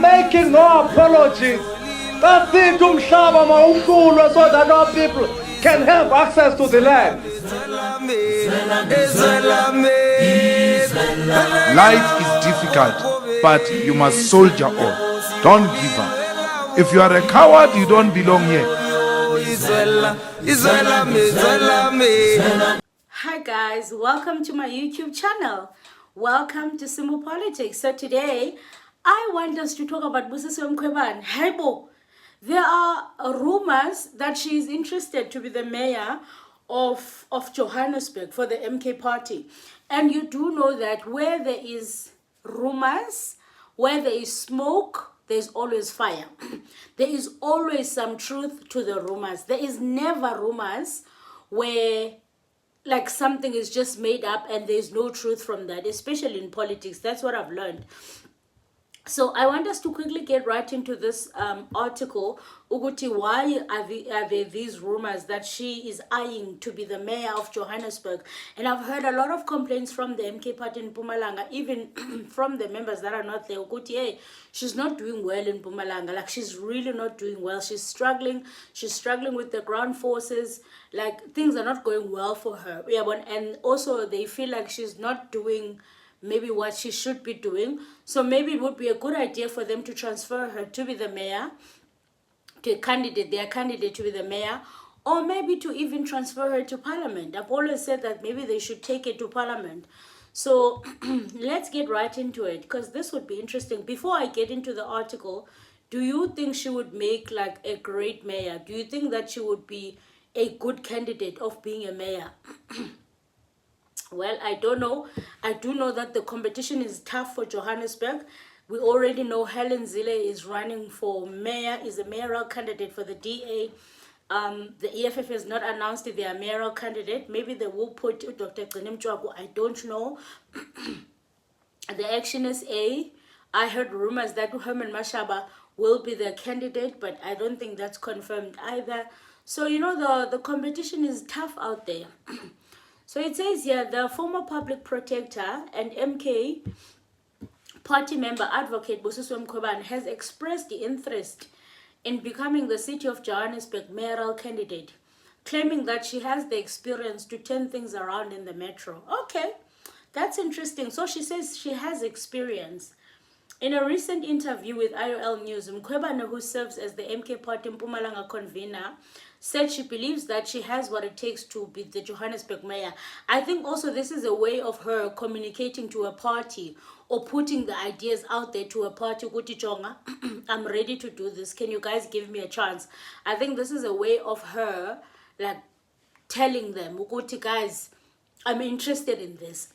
making no apologies. That's it, umhlaba mawuhlulwe, so that our people can have access to the land. Life is difficult, but you must soldier on. Don't give up. If you are a coward, you don't belong here. Hi guys, welcome to my YouTube channel. Welcome to Simple Politics. So today, I want us to talk about Adv Mkhwebane. Hebo, there are rumors that she is interested to be the mayor of Johannesburg for the MK party. And you do know that where there is rumors, where there is smoke, there's always fire. There is always some truth to the rumors. There is never rumors where like something is just made up and there's no truth from that, especially in politics. That's what I've learned. So I want us to quickly get right into this article. Uguti, why are there these rumors that she is eyeing to be the mayor of Johannesburg? And I've heard a lot of complaints from the MK party in Mpumalanga, even from the members that are not there. Uguti, hey, she's not doing well in Mpumalanga. Like, she's really not doing well. She's struggling. She's struggling with the ground forces. Like, things are not going well for her. Yeah, but, and also they feel like she's not doing maybe what she should be doing. So maybe it would be a good idea for them to transfer her to be the mayor, to their candidate to be the mayor, or maybe to even transfer her to parliament. I've always said that maybe they should take it to parliament. So let's get right into it, because this would be interesting. Before I get into the article, do you think she would make like a great mayor? Do you think that she would be a good candidate of being a mayor? Well, I don't know. I do know that the competition is tough for Johannesburg. We already know Helen Zille is running for mayor, is a mayoral candidate for the DA. The EFF has not announced their mayoral candidate. Maybe they will put Dr. Gcine Mchwaku. I don't know. The Action SA, I heard rumors that Herman Mashaba will be the candidate, but I don't think that's confirmed either. So, you know, the competition is tough out there. So it says here, the former public protector and MK party member advocate Adv Mkhwebane has expressed the interest in becoming the city of Johannesburg mayoral candidate, claiming that she has the experience to turn things around in the metro. Okay, that's interesting. So she says she has experience. In a recent interview with IOL News, Mkhwebane, who serves as the MK party Mpumalanga convener, said she believes that she has what it takes to be the Johannesburg mayor. I think also this is a way of her communicating to a party or putting the ideas out there to a party. Kuti Chonga, I'm ready to do this. Can you guys give me a chance? I think this is a way of her like telling them, Kuti guys, I'm interested in this.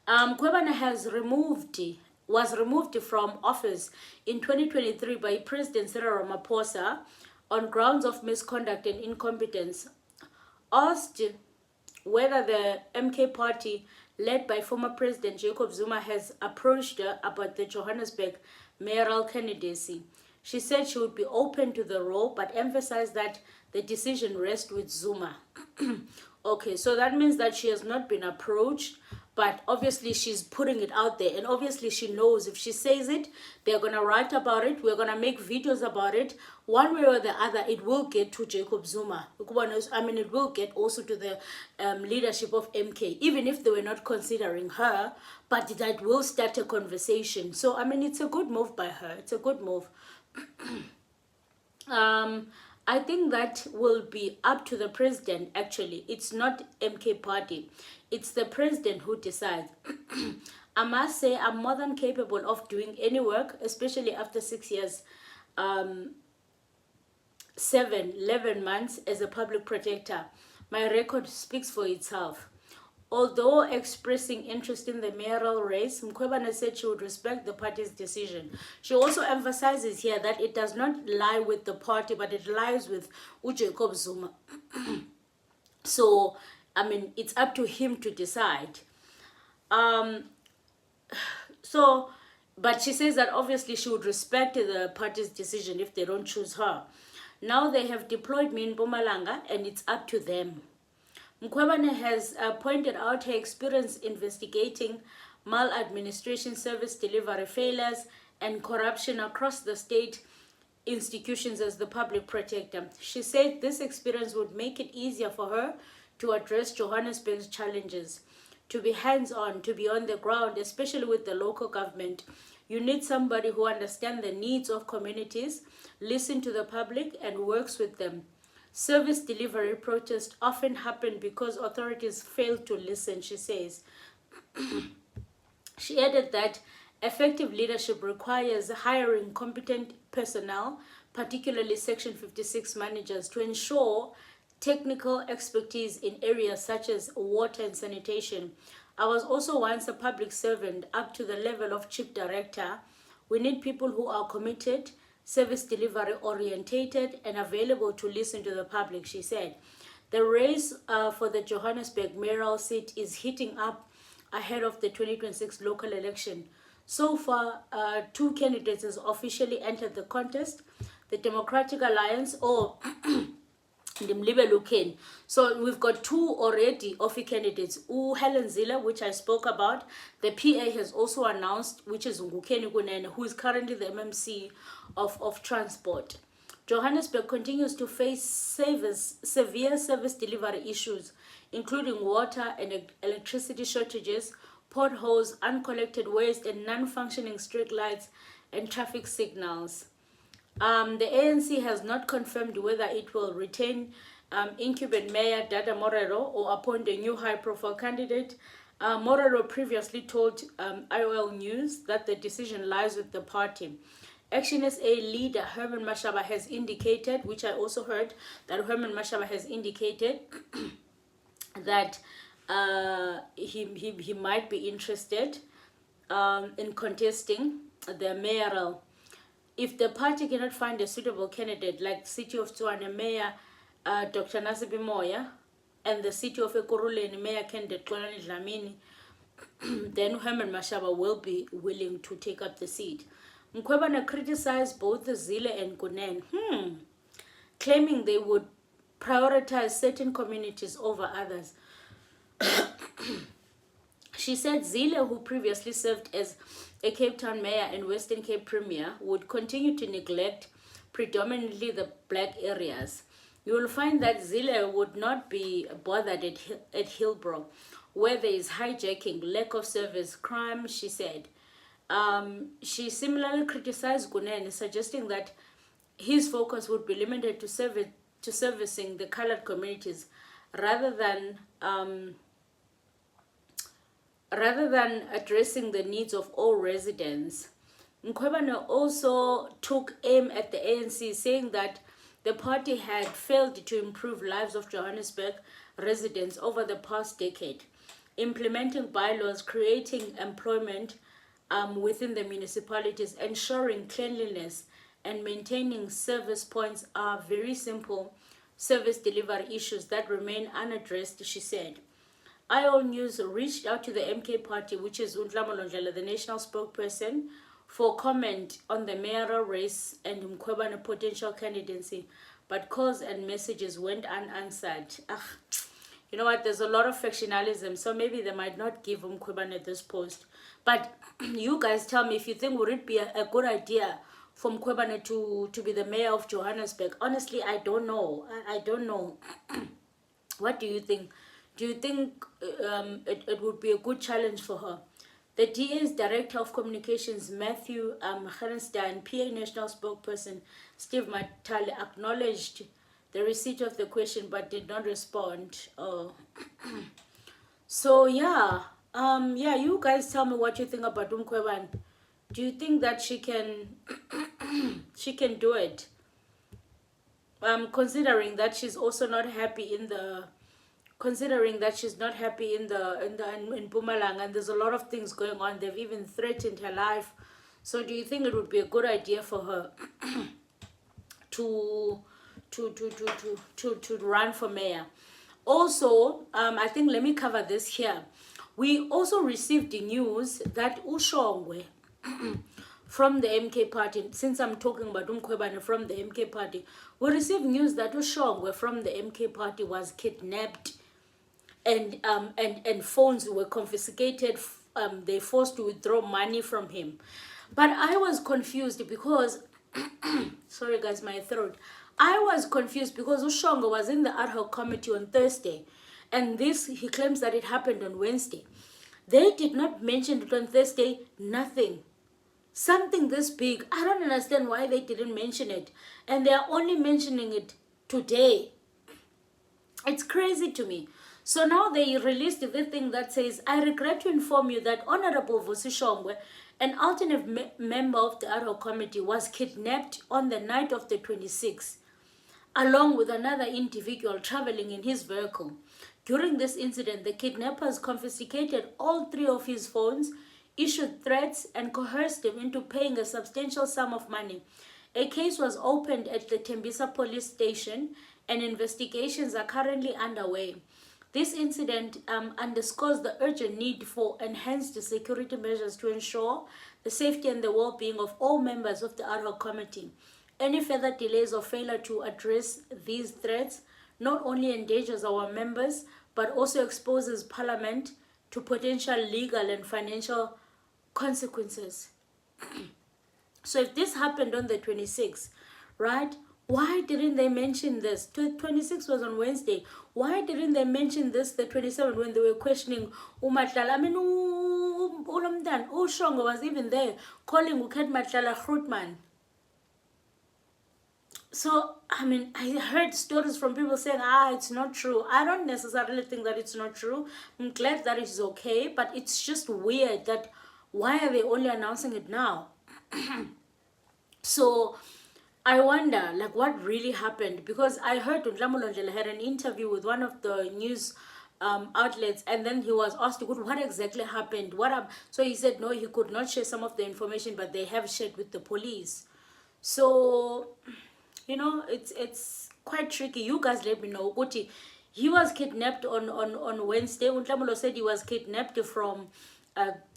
Mkhwebane was removed from office in 2023 by President Cyril Ramaphosa on grounds of misconduct and incompetence. Asked whether the MK party, led by former President Jacob Zuma, has approached her about the Johannesburg mayoral candidacy, she said she would be open to the role, but emphasized that the decision rests with Zuma. Okay, so that means that she has not been approached, but obviously she's putting it out there, and obviously she knows if she says it, they're gonna write about it, we're gonna make videos about it. One way or the other, it will get to Jacob Zuma. I mean, it will get also to the leadership of MK, even if they were not considering her, but that will start a conversation. So I mean, it's a good move by her. It's a good move. I think that will be up to the president, actually. It's not MK party. It's the president who decides. I must say, I'm more than capable of doing any work, especially after 6 years, 11 months as a public protector. My record speaks for itself. Although expressing interest in the mayoral race, Mkhwebane said she would respect the party's decision. She also emphasizes here that it does not lie with the party, but it lies with Jacob Zuma. So, I mean, it's up to him to decide. But she says that obviously she would respect the party's decision if they don't choose her. Now they have deployed me in Mpumalanga, and it's up to them. Mkhwebane has pointed out her experience investigating maladministration, service delivery failures, and corruption across the state institutions as the public protector. She said this experience would make it easier for her to address Johannesburg's challenges, to be hands-on, to be on the ground, especially with the local government. You need somebody who understands the needs of communities, listens to the public, and works with them. Service delivery protests often happen because authorities fail to listen, she says. She added that effective leadership requires hiring competent personnel, particularly Section 56 managers, to ensure technical expertise in areas such as water and sanitation. I was also once a public servant up to the level of chief director. We need people who are committed, service delivery orientated, and available to listen to the public, she said. The race for the Johannesburg mayoral seat is heating up ahead of the 2026 local election. So far, 2 candidates has officially entered the contest. The Democratic Alliance, or so we've got 2 already official candidates. Helen Zille, which I spoke about. The PA has also announced, which is Ngukeni Kunene, who is currently the MMC of transport. Johannesburg continues to face severe service delivery issues, including water and electricity shortages, potholes, uncollected waste, and non-functioning street lights and traffic signals. The ANC has not confirmed whether it will retain incumbent Mayor Dada Morero or appoint a new high-profile candidate. Morero previously told IOL News that the decision lies with the party. Action SA leader Herman Mashaba has indicated, which I also heard, that Herman Mashaba has indicated that he might be interested in contesting the mayoral. If the party cannot find a suitable candidate, like City of Tshwane Mayor Dr. Nasibi Moya and the City of Ekurhuleni Mayor candidate Xolani Dlamini, then Herman Mashaba will be willing to take up the seat. Mkhwebane criticized both Zille and Kunene, claiming they would prioritize certain communities over others. She said Zille, who previously served as a Cape Town mayor and Western Cape premier, would continue to neglect predominantly the black areas. You will find that Zille would not be bothered at Hillbrow, where there is hijacking, lack of service, crime, she said. She similarly criticized Kunene, suggesting that his focus would be limited to servicing the colored communities rather than addressing the needs of all residents. Mkhwebane also took aim at the ANC, saying that the party had failed to improve lives of Johannesburg residents over the past decade. Implementing bylaws, creating employment within the municipalities, ensuring cleanliness, and maintaining service points are very simple service delivery issues that remain unaddressed, she said. IOL News reached out to the MK party, which is Untlamo Lonjela, the national spokesperson, for comment on the mayoral race and Mkhwebane potential candidacy, but calls and messages went unanswered. You know what, there's a lot of factionalism, so maybe they might not give Mkhwebane this post. But you guys tell me if you think would it be a good idea for Mkhwebane to be the mayor of Johannesburg. Honestly, I don't know. I don't know. What do you think? Do you think it would be a good challenge for her? The DA's Director of Communications, Matthew Mkhwebane, and PA National Spokesperson, Steve Matale, acknowledged the receipt of the question but did not respond. So, yeah, you guys tell me what you think about Mkhwebane. Do you think that she can do it? Considering that she's also not happy in Mpumalanga, and there's a lot of things going on. They've even threatened her life. So do you think it would be a good idea for her to run for mayor? Also, I think let me cover this here. We also received the news that Ushongwe from the MK party, since I'm talking about Mkhwebane from the MK party, we received news that Ushongwe from the MK party was kidnapped and phones were confiscated. They forced to withdraw money from him. But I was confused because, sorry guys, my throat. I was confused because Ushongo was in the ad hoc committee on Thursday, and this, he claims that it happened on Wednesday. They did not mention it on Thursday, nothing. Something this big, I don't understand why they didn't mention it. And they are only mentioning it today. It's crazy to me. So now they released the thing that says, I regret to inform you that Honorable Vusi Shongwe, an alternate member of the ad hoc committee, was kidnapped on the night of the 26th, along with another individual traveling in his vehicle. During this incident, the kidnappers confiscated all three of his phones, issued threats, and coerced him into paying a substantial sum of money. A case was opened at the Tembisa police station, and investigations are currently underway. This incident underscores the urgent need for enhanced security measures to ensure the safety and the well-being of all members of the ad hoc committee. Any further delays or failure to address these threats not only endangers our members, but also exposes Parliament to potential legal and financial consequences. So if this happened on the 26th, right, why didn't they mention this? 26 was on Wednesday. Why didn't they mention this the 27th when they were questioning Umatlala? I mean, Ushongo was even there calling Uket Matlala Grootman. So, I mean, I heard stories from people saying, it's not true. I don't necessarily think that it's not true. I'm glad that it's okay, but it's just weird that why are they only announcing it now? So, I wonder, like, what really happened? Because I heard Ndlamulonjela had an interview with one of the news outlets, and then he was asked, what exactly happened? So he said, no, he could not share some of the information, but they have shared with the police. So, you know, it's quite tricky. You guys let me know. Guti, he was kidnapped on Wednesday. Untlamulo said he was kidnapped from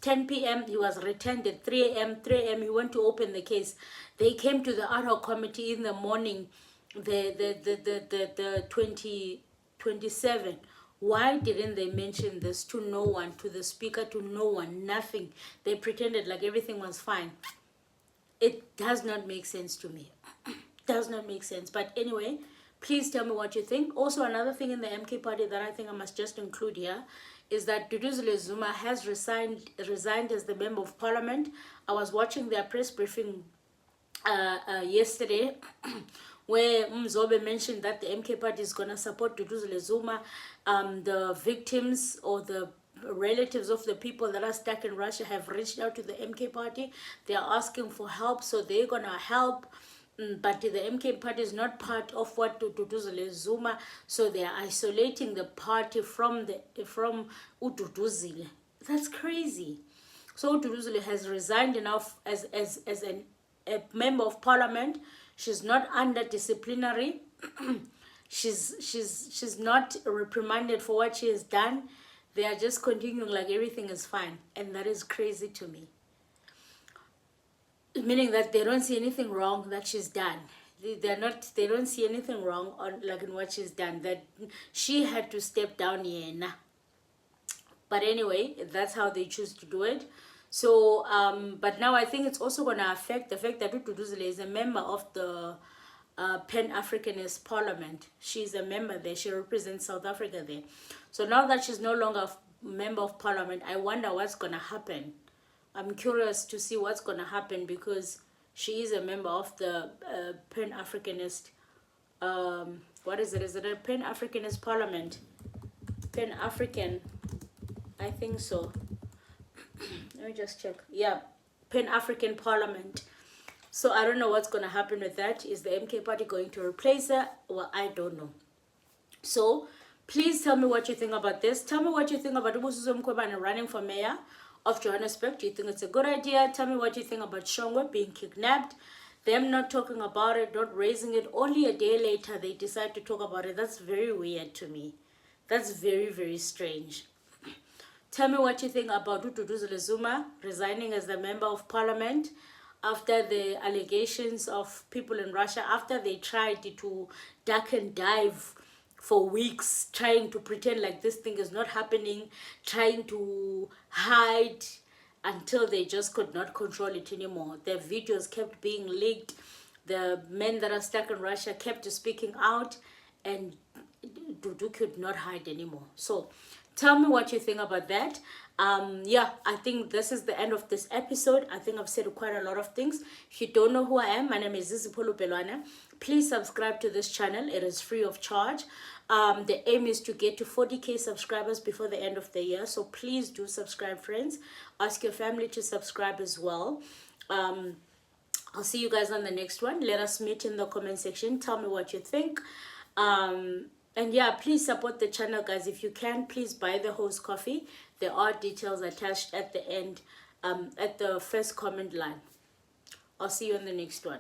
10 p.m. He was returned at 3 a.m. 3 a.m. he went to open the case. They came to the ad hoc committee in the morning, the 27. Why didn't they mention this to no one, to the speaker, to no one, nothing? They pretended like everything was fine. It does not make sense to me. Does not make sense. But anyway, please tell me what you think. Also, another thing in the MK party that I think I must just include here is that Dudu Zuma has resigned as the member of parliament. I was watching their press briefing yesterday where Mzobe mentioned that the MK party is going to support Dudu Zuma. The victims or the relatives of the people that are stuck in Russia have reached out to the MK party. They are asking for help, so they're going to help. But the MK party is not part of what Dudu Zuma, so they are isolating the party from Ududuzile. That's crazy. So Ududuzile has resigned enough as a member of parliament. She's not under disciplinary. she's not reprimanded for what she has done. They are just continuing like everything is fine, and that is crazy to me. Meaning that they don't see anything wrong that she's done. They don't see anything wrong in what she's done. That she had to step down here. But anyway, that's how they choose to do it. So, but now I think it's also going to affect the fact that Dudu is a member of the Pan-Africanist Parliament. She's a member there. She represents South Africa there. So now that she's no longer a member of Parliament, I wonder what's going to happen. I'm curious to see what's going to happen because she is a member of the Pan-Africanist, what is it? Is it a Pan-Africanist Parliament? Pan-African, I think so. Let me just check. Yeah, Pan-African Parliament. So I don't know what's going to happen with that. Is the MK party going to replace her? Well, I don't know. So please tell me what you think about this. Tell me what you think about Dudu Mkhwebane running for mayor of Johannesburg. Do you think it's a good idea? Tell me what you think about Shongwe being kidnapped, them not talking about it, not raising it. Only a day later they decide to talk about it. That's very weird to me. That's very, very strange. Tell me what you think about Dudu Zuma resigning as the member of parliament after the allegations of people in Russia, after they tried to duck and dive for weeks, trying to pretend like this thing is not happening, trying to hide until they just could not control it anymore. Their videos kept being leaked. The men that are stuck in Russia kept speaking out, and Dudu could not hide anymore. So tell me what you think about that. Yeah, I think this is the end of this episode. I think I've said quite a lot of things. If you don't know who I am, my name is Zizipolo Pelwana. Please subscribe to this channel. It is free of charge. The aim is to get to 40k subscribers before the end of the year. So please do subscribe, friends. Ask your family to subscribe as well. I'll see you guys on the next one. Let us meet in the comment section. Tell me what you think. And yeah, please support the channel, guys. If you can, please buy the host coffee. There are details attached at the end, at the first comment line. I'll see you on the next one.